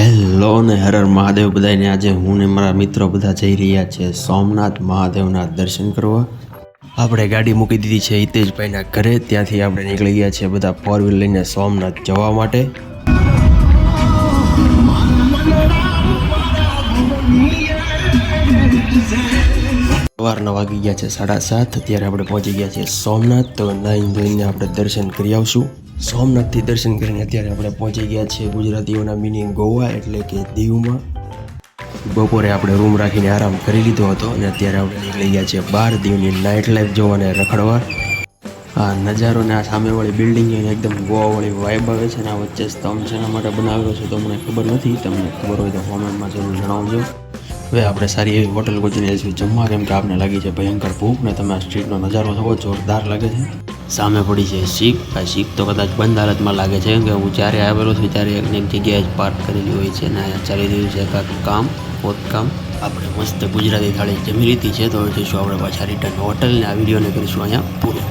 Hello ને હર હર મહાદેવ બધાને। આજે હું ને મારા મિત્રો બધા જઈ રહ્યા છે સોમનાથ મહાદેવના દર્શન કરવા। આપણે ગાડી મૂકી દીધી છે હિતેશભાઈના ઘરે, ત્યાંથી આપણે નીકળી ગયા છે બધા ફોર વ્હીલ લઈને સોમનાથ જવા માટે। સવારના વાગી ગયા છે 7:30। અત્યારે આપણે પહોંચી ગયા છીએ સોમનાથ। તો નાઈ ધોઈને આપણે દર્શન કરી આવશું। સોમનાથથી દર્શન કરીને અત્યારે આપણે પહોંચી ગયા છીએ ગુજરાતીઓના મિની ગોવા એટલે કે દીવમાં। બપોરે આપણે રૂમ રાખીને આરામ કરી લીધો હતો અને અત્યારે આપણે નીકળી ગયા છીએ બહાર દીવની નાઇટ લાઈફ જોવાને રખડવા। આ નજારો ને આ સામેવાળી બિલ્ડિંગ એકદમ ગોવાવાળી વાઇબ આવે છે ને આ વચ્ચે સ્તંભ શેના માટે બનાવેલો છે તો મને ખબર નથી, તમને ખબર હોય તો કોમેન્ટમાં જરૂર જણાવજો। હવે આપણે સારી એવી હોટલ ગોતીને જઈશું જમવા, કેમ કે આપને લાગી છે ભયંકર ભૂખ ને તમે આ સ્ટ્રીટનો નજારો જોવો જોરદાર લાગે છે। સામે પડી છે શીપ। આ શીપ તો કદાચ બંધ હાલતમાં લાગે છે, કેમ કે હું જ્યારે આવેલો છું ત્યારે એક જગ્યાએ જ પાર્ક કરેલી હોય છે ને ચાલી રહ્યું છે કાંઈક કામ ખોદકામ। આપણે મસ્ત ગુજરાતી થાળી જમી લીધી છે, તો હવે જઈશું આપણે પાછા રિટર્ન હોટલ ને આ વિડીયોને કરીશું અહીંયા પૂરો।